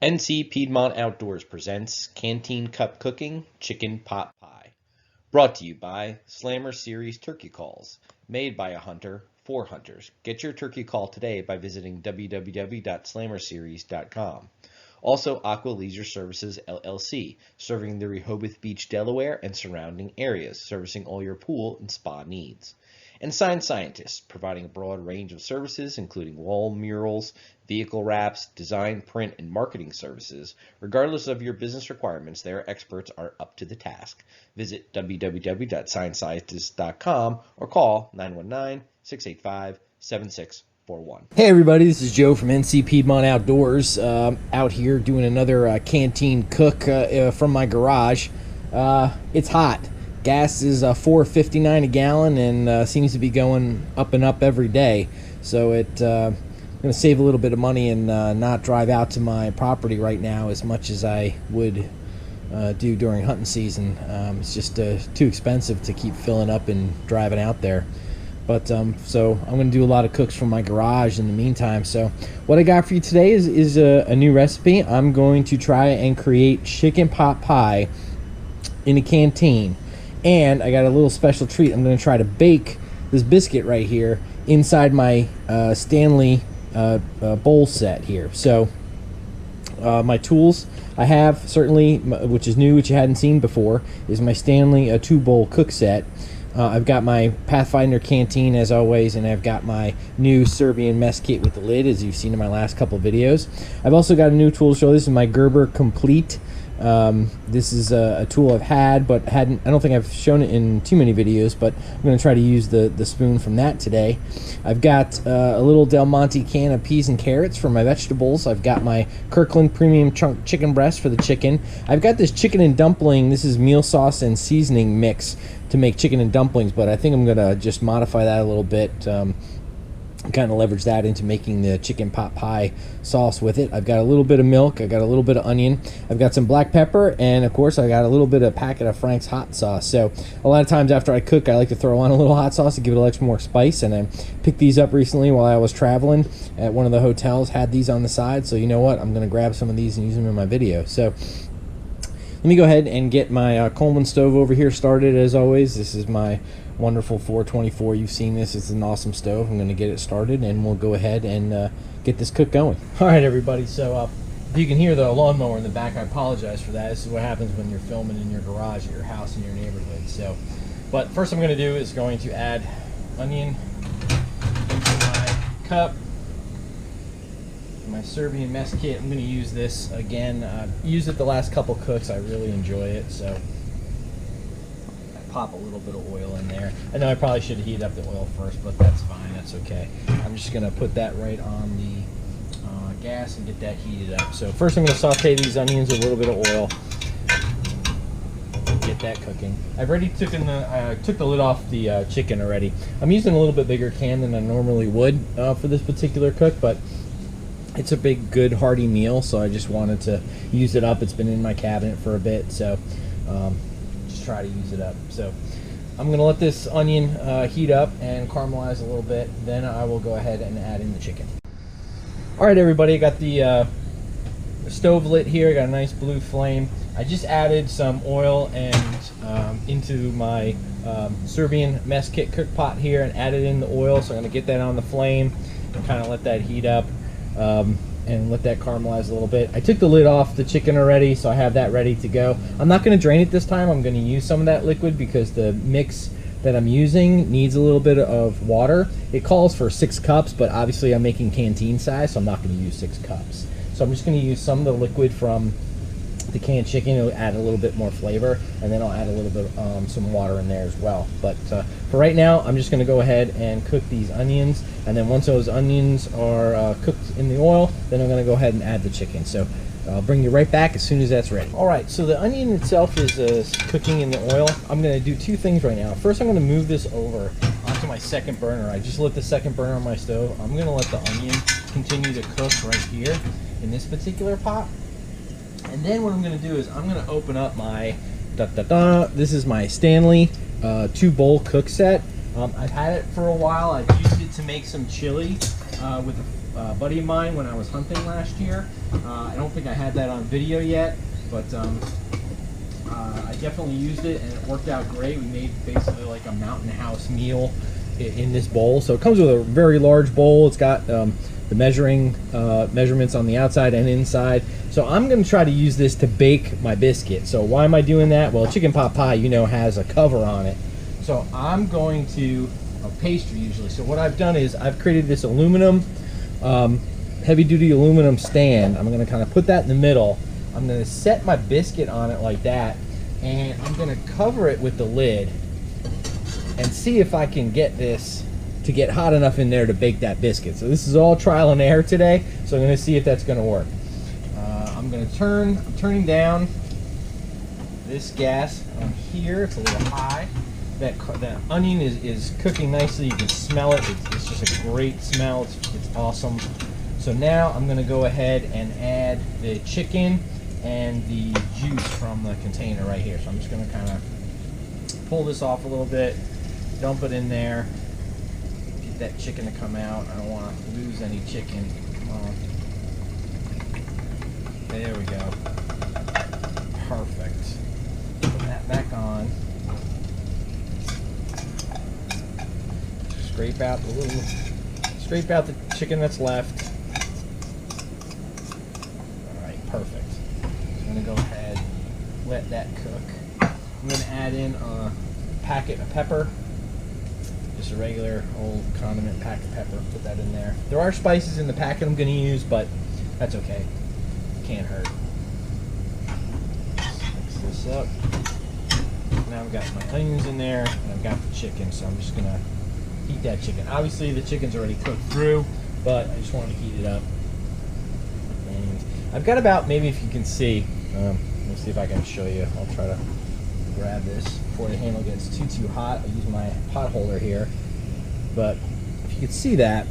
NC Piedmont Outdoors presents Canteen Cup Cooking Chicken Pot Pie. Brought to you by Slammer Series Turkey Calls. Made by a hunter for hunters. Get your turkey call today by visiting www.slammerseries.com. Also, Aqua Leisure Services LLC, serving the Rehoboth Beach, Delaware and surrounding areas, servicing all your pool and spa needs. And Sign Scientists, providing a broad range of services including wall murals, vehicle wraps, design, print, and marketing services. Regardless of your business requirements, their experts are up to the task. Visit www.signscientists.com or call 919-685-7641. Hey everybody, this is Joe from NC Piedmont Outdoors, out here doing another canteen cook from my garage. It's hot. Gas is $4.59 a gallon and seems to be going up and up every day. So I'm going to save a little bit of money and not drive out to my property right now as much as I would do during hunting season. It's just too expensive to keep filling up and driving out there. But so I'm going to do a lot of cooks from my garage in the meantime. So what I got for you today is a new recipe. I'm going to try and create chicken pot pie in a canteen. And I got a little special treat. I'm going to try to bake this biscuit right here inside my Stanley bowl set here. So my tools I have, certainly, which is new, which you hadn't seen before, is my Stanley 2-bowl cook set. I've got my Pathfinder canteen as always, and I've got my new Serbian Mess kit with the lid, as you've seen in my last couple videos. I've also got a new tool to show. This is my Gerber Complete. This is a tool I've had, but I don't think I've shown it in too many videos, but I'm going to try to use the spoon from that today. I've got a little Del Monte can of peas and carrots for my vegetables. I've got my Kirkland Premium Chunk Chicken Breast for the chicken. I've got this chicken and dumpling. This is meal sauce and seasoning mix to make chicken and dumplings, but I think I'm going to just modify that a little bit, kind of leverage that into making the chicken pot pie sauce with it. I've got a little bit of milk, I've got a little bit of onion, I've got some black pepper, and of course I got a little bit of packet of Frank's hot sauce. So a lot of times after I cook, I like to throw on a little hot sauce to give it a little more spice, and I picked these up recently while I was traveling at one of the hotels, had these on the side, so you know what, I'm going to grab some of these and use them in my video. So let me go ahead and get my Coleman stove over here started. As always, this is my wonderful 424. You've seen this. It's an awesome stove. I'm going to get it started, and we'll go ahead and get this cook going. All right, everybody. So if you can hear the lawnmower in the back, I apologize for that. This is what happens when you're filming in your garage at your house in your neighborhood. So, but first I'm going to do is going to add onion into my cup. My Serbian Mess kit. I'm going to use this again. I've used it the last couple cooks. I really enjoy it. So I pop a little bit of oil in there. I know I probably should heat up the oil first, but that's fine. That's okay. I'm just going to put that right on the gas and get that heated up. So first I'm going to saute these onions with a little bit of oil. Get that cooking. I've already took the lid off the chicken already. I'm using a little bit bigger can than I normally would for this particular cook, but it's a big, good, hearty meal, so I just wanted to use it up. It's been in my cabinet for a bit, so just try to use it up. So I'm going to let this onion heat up and caramelize a little bit. Then I will go ahead and add in the chicken. All right, everybody, I got the stove lit here. I got a nice blue flame. I just added some oil and into my Serbian Mess Kit cook pot here and added in the oil. So I'm going to get that on the flame and kind of let that heat up. And let that caramelize a little bit. I took the lid off the chicken already, so I have that ready to go. I'm not going to drain it this time. I'm going to use some of that liquid because the mix that I'm using needs a little bit of water. It calls for 6 cups, but obviously I'm making canteen size, so I'm not going to use 6 cups. So I'm just going to use some of the liquid from the canned chicken. It'll add a little bit more flavor, and then I'll add a little bit some water in there as well. But for right now, I'm just going to go ahead and cook these onions, and then once those onions are cooked in the oil, then I'm going to go ahead and add the chicken. So I'll bring you right back as soon as that's ready. All right, so the onion itself is cooking in the oil. I'm going to do 2 things right now. First, I'm going to move this over onto my second burner. I just lit the second burner on my stove. I'm going to let the onion continue to cook right here in this particular pot. And then what I'm going to do is I'm going to open up my, this is my Stanley 2-bowl cook set. I've had it for a while. I've used it to make some chili with buddy of mine when I was hunting last year. I don't think I had that on video yet, but I definitely used it and it worked out great. We made basically like a mountain house meal in this bowl. So it comes with a very large bowl. It's got the measurements on the outside and inside. So I'm going to try to use this to bake my biscuit. So why am I doing that? Well, chicken pot pie, you know, has a cover on it. So I'm going to pastry usually. So what I've done is I've created this aluminum, heavy-duty aluminum stand. I'm going to kind of put that in the middle. I'm going to set my biscuit on it like that, and I'm going to cover it with the lid and see if I can get this to get hot enough in there to bake that biscuit. So this is all trial and error today, so I'm going to see if that's going to work. I'm turning down this gas on here. It's a little high. That onion is cooking nicely. You can smell it. It's just a great smell. It's awesome. So now I'm going to go ahead and add the chicken and the juice from the container right here. So I'm just going to kind of pull this off a little bit, dump it in there, get that chicken to come out. I don't want to lose any chicken. Come on. There we go. Perfect. Put that back on. Scrape out the chicken that's left. All right, perfect. So I'm gonna go ahead, let that cook. I'm gonna add in a packet of pepper, just a regular old condiment pack of pepper. Put that in there. There are spices in the packet I'm gonna use, but that's okay. Can't hurt. Mix this up. Now I've got my onions in there, and I've got the chicken, so I'm just gonna heat that chicken. Obviously the chicken's already cooked through, but I just wanted to heat it up. And I've got about, maybe if you can see, let's see if I can show you. I'll try to grab this before the handle gets too hot. I'll use my pot holder here. But if you can see that,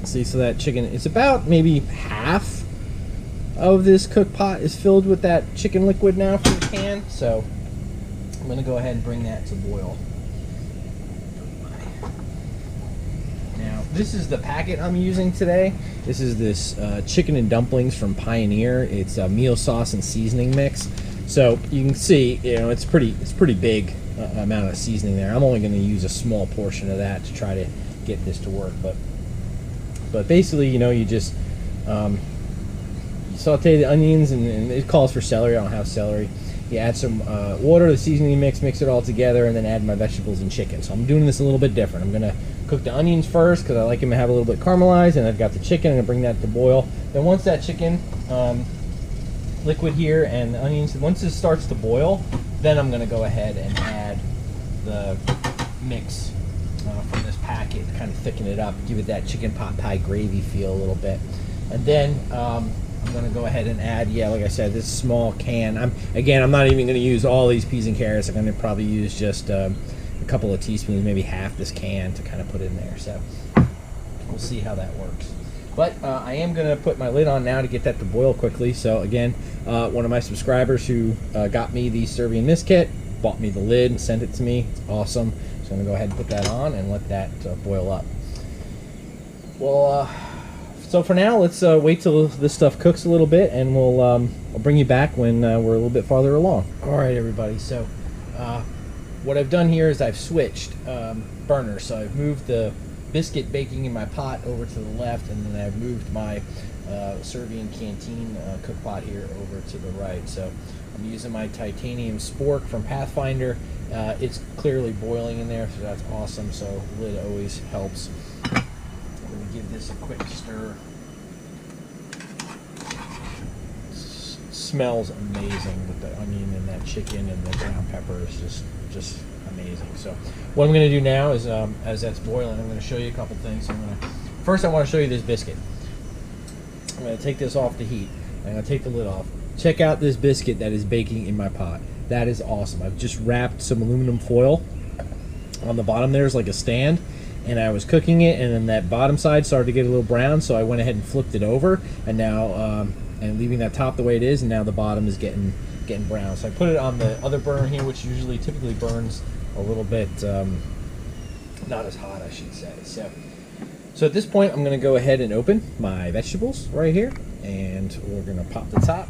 see, so that chicken, it's about maybe half of this cook pot is filled with that chicken liquid now from the can. So I'm gonna go ahead and bring that to boil. This is the packet I'm using today. This is this chicken and dumplings from Pioneer. It's a meal sauce and seasoning mix. So you can see, you know, it's pretty big amount of seasoning there. I'm only going to use a small portion of that to try to get this to work. But basically, you know, you just you saute the onions, and it calls for celery. I don't have celery. You add some water, the seasoning mix it all together, and then add my vegetables and chicken. So I'm doing this a little bit different. I'm going to cook the onions first because I like them to have a little bit caramelized, and I've got the chicken. I'm going to bring that to boil. Then once that chicken liquid here and the onions, once it starts to boil, then I'm going to go ahead and add the mix from this packet, kind of thicken it up, give it that chicken pot pie gravy feel a little bit. And then I'm going to go ahead and add, yeah, like I said, this small can. I'm not even going to use all these peas and carrots. I'm going to probably use just a couple of teaspoons, maybe half this can to kind of put in there. So we'll see how that works. But I am going to put my lid on now to get that to boil quickly. So again, one of my subscribers who got me the Serbian Mess kit bought me the lid and sent it to me. It's awesome. So I'm going to go ahead and put that on and let that boil up. Well, so for now, let's wait till this stuff cooks a little bit, and I'll bring you back when we're a little bit farther along. All right, everybody. So what I've done here is I've switched burners. So I've moved the biscuit baking in my pot over to the left, and then I've moved my Serbian Canteen cook pot here over to the right. So I'm using my titanium spork from Pathfinder. It's clearly boiling in there, so that's awesome. So the lid always helps. I'm going to give this a quick stir. Smells amazing with the onion and that chicken, and the ground pepper is just amazing. So what I'm going to do now is, as that's boiling, I'm going to show you a couple things. First, I want to show you this biscuit. I'm going to take this off the heat. I'm going to take the lid off. Check out this biscuit that is baking in my pot. That is awesome. I've just wrapped some aluminum foil on the bottom. There's like a stand, and I was cooking it, and then that bottom side started to get a little brown, so I went ahead and flipped it over, and now and leaving that top the way it is, and now the bottom is getting brown. So I put it on the other burner here, which typically burns a little bit not as hot, I should say. So So at this point, I'm going to go ahead and open my vegetables right here, and we're going to pop the top.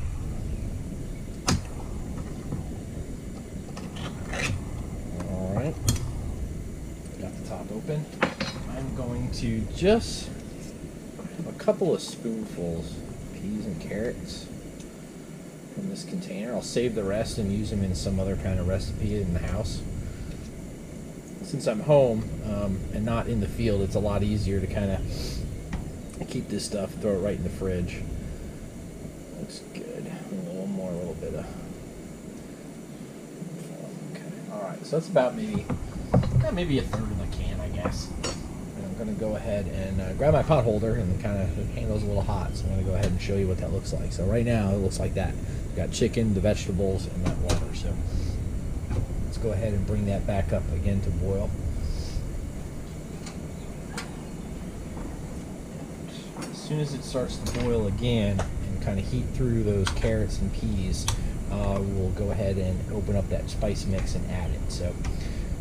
All right, got the top open. I'm going to just a couple of spoonfuls of peas and carrots from this container. I'll save the rest and use them in some other kind of recipe in the house. Since I'm home and not in the field, it's a lot easier to kind of keep this stuff, throw it right in the fridge. Looks good. A little more, a little bit of. Okay. All right. So that's about maybe a third of the can, I guess. And I'm going to go ahead and grab my pot holder, and kind of the handle's a little hot, so I'm going to go ahead and show you what that looks like. So right now it looks like that. We've got chicken, the vegetables, and that water. So let's go ahead and bring that back up again to boil. As soon as it starts to boil again and kind of heat through those carrots and peas, we'll go ahead and open up that spice mix and add it. So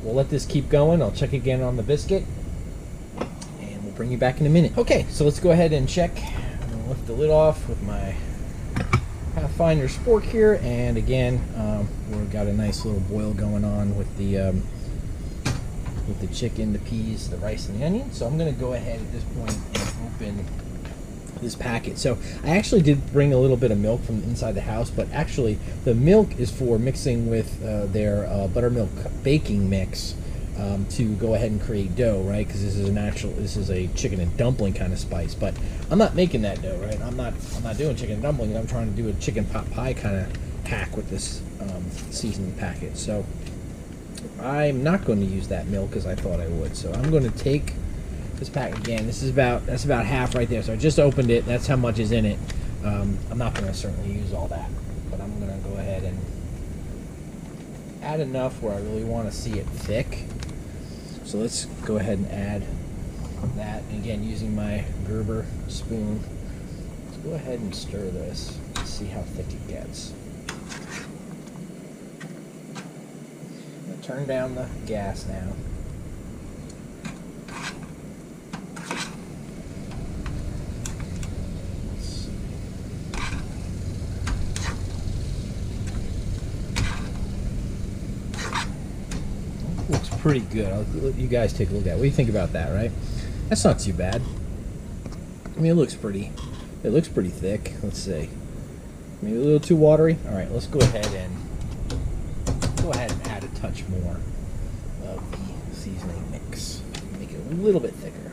we'll let this keep going. I'll check again on the biscuit, and we'll bring you back in a minute. Okay, so let's go ahead and check. I'm going to lift the lid off with my Pathfinder spork here, and again, we've got a nice little boil going on with the chicken, the peas, the rice, and the onion. So I'm going to go ahead at this point and open this packet. So I actually did bring a little bit of milk from inside the house, but actually the milk is for mixing with their buttermilk baking mix to go ahead and create dough, right? Because this is a chicken and dumpling kind of spice. But I'm not making that dough, right? I'm not doing chicken and dumplings. I'm trying to do a chicken pot pie kind of hack with this seasoning packet. So I'm not going to use that milk as I thought I would. So I'm going to take this pack again. That's about half right there. So I just opened it. That's how much is in it. I'm not going to certainly use all that, but I'm going to go ahead and add enough where I really want to see it thick. So let's go ahead and add that. And again, using my Gerber spoon, let's go ahead and stir this and see how thick it gets. I'm going to turn down the gas now. Looks pretty good. I'll let you guys take a look at it. What do you think about that, right? That's not too bad. I mean, it looks pretty thick. Let's see. Maybe a little too watery. All right, let's go ahead and add a touch more of the seasoning mix. Make it a little bit thicker.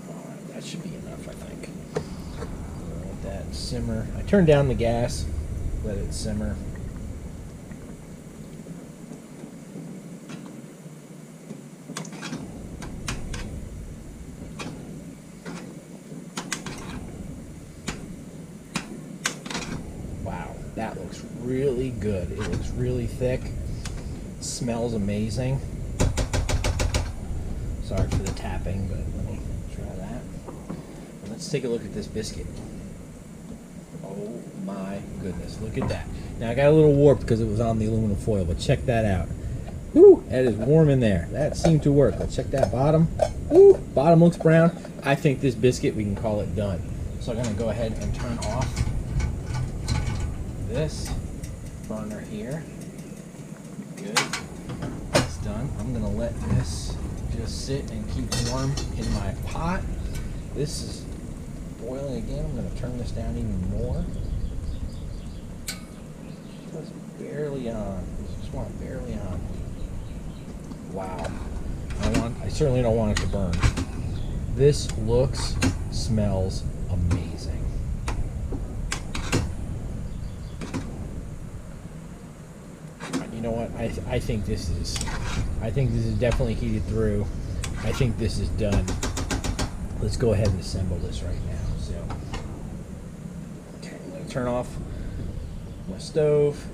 All right, that should be enough, I think. Let that simmer. I turned down the gas. Let it simmer. That looks really good. It looks really thick. It smells amazing. Sorry for the tapping, but let me try that. And let's take a look at this biscuit. Oh my goodness, look at that. Now I got a little warped because it was on the aluminum foil, but check that out. Woo, that is warm in there. That seemed to work. Let's check that bottom. Woo, bottom looks brown. I think this biscuit, we can call it done. So I'm gonna go ahead and turn off this burner here. Good. It's done. I'm gonna let this just sit and keep warm in my pot. This is boiling again. I'm gonna turn this down even more. Just barely on. Just want it barely on. Wow. I certainly don't want it to burn. This looks, smells amazing. You know what? I think this is definitely heated through. I think this is done. Let's go ahead and assemble this right now. So, okay, I'm going to turn off my stove.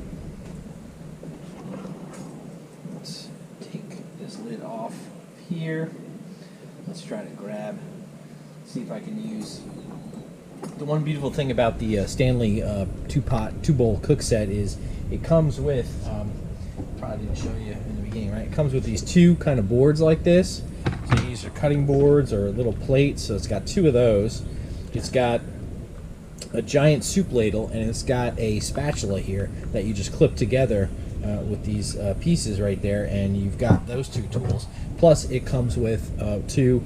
Let's take this lid off here. Let's try to see if I can use. The one beautiful thing about the Stanley two bowl cook set is it comes with. Probably didn't show you in the beginning, right? It comes with these two kind of boards like this. So these are cutting boards or little plates. So it's got two of those. It's got a giant soup ladle, and it's got a spatula here that you just clip together with these pieces right there, and you've got those two tools. Plus, it comes with two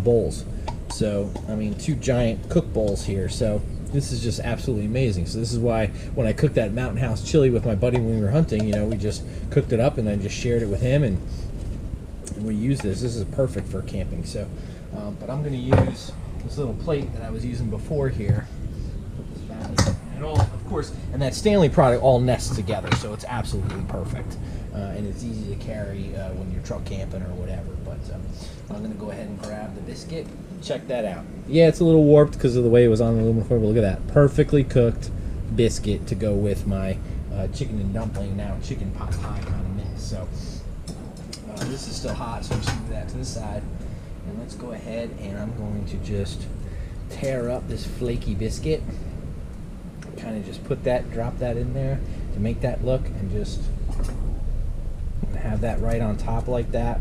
bowls. So, I mean, two giant cook bowls here. So this is just absolutely amazing. So this is why when I cooked that Mountain House chili with my buddy when we were hunting, you know, we just cooked it up and then just shared it with him, and we use this. This is perfect for camping. So, but I'm going to use this little plate that I was using before here. And all, of course, and that Stanley product all nests together, so it's absolutely perfect. And it's easy to carry when you're truck camping or whatever. But I'm going to go ahead and grab the biscuit. Check that out. Yeah, it's a little warped because of the way it was on the aluminum foil, but look at that. Perfectly cooked biscuit to go with my chicken and dumpling, now chicken pot pie kind of mix. So this is still hot, so I'm just move that to the side. And let's go ahead and I'm going to just tear up this flaky biscuit. Kind of just put that, drop that in there to make that look, and just have that right on top like that.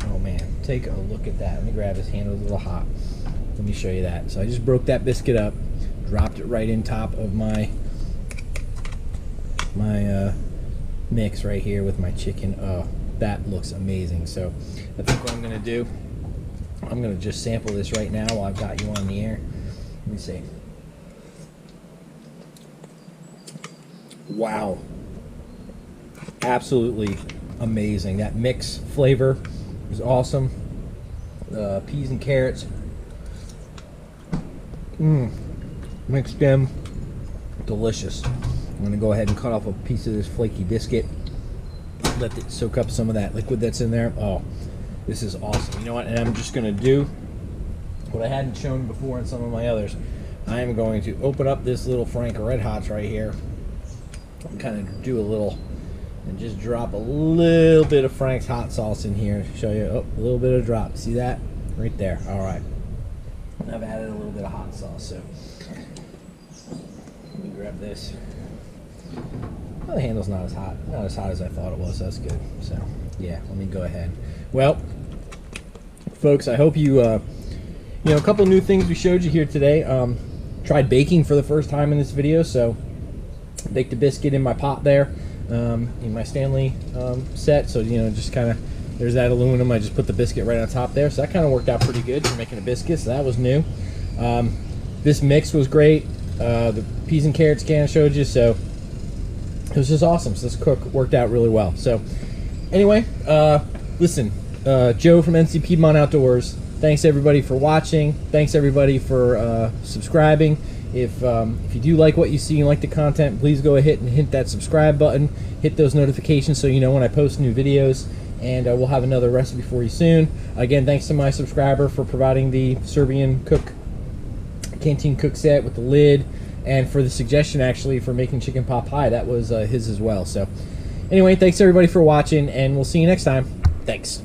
Oh man, take a look at that. Let me grab his hand, it was a little hot. Let me show you that. So I just broke that biscuit up, dropped it right in top of my mix right here with my chicken. Oh, that looks amazing. So I think what I'm gonna do, I'm gonna just sample this right now while I've got you on the air. Let me see. Wow, absolutely amazing. That mix flavor is awesome. Peas and carrots, mixed them, delicious. I'm gonna go ahead and cut off a piece of this flaky biscuit, let it soak up some of that liquid that's in there. Oh, this is awesome. You know what, and I'm just gonna do what I hadn't shown before in some of my others. I am going to open up this little Frank Red Hots right here, kind of do a little, and just drop a little bit of Frank's hot sauce in here. Show you, oh, a little bit of drop. See that? Right there. All right. And I've added a little bit of hot sauce. So let me grab this. Well, the handle's not as hot as I thought it was. So that's good. So yeah, let me go ahead. Well, folks, I hope you, you know, a couple new things we showed you here today. Tried baking for the first time in this video, so baked a biscuit in my pot there, in my Stanley set. So, you know, just kind of, there's that aluminum. I just put the biscuit right on top there. So that kind of worked out pretty good for making a biscuit. So that was new. This mix was great. The peas and carrots can I showed you. So it was just awesome. So this cook worked out really well. So anyway, listen, Joe from NC Piedmont Outdoors. Thanks everybody for watching. Thanks everybody for subscribing. If you do like what you see and like the content, please go ahead and hit that subscribe button. Hit those notifications so you know when I post new videos. And we'll have another recipe for you soon. Again, thanks to my subscriber for providing the Serbian Canteen cook set with the lid, and for the suggestion actually for making chicken pot pie. That was his as well. So anyway, thanks everybody for watching, and we'll see you next time. Thanks.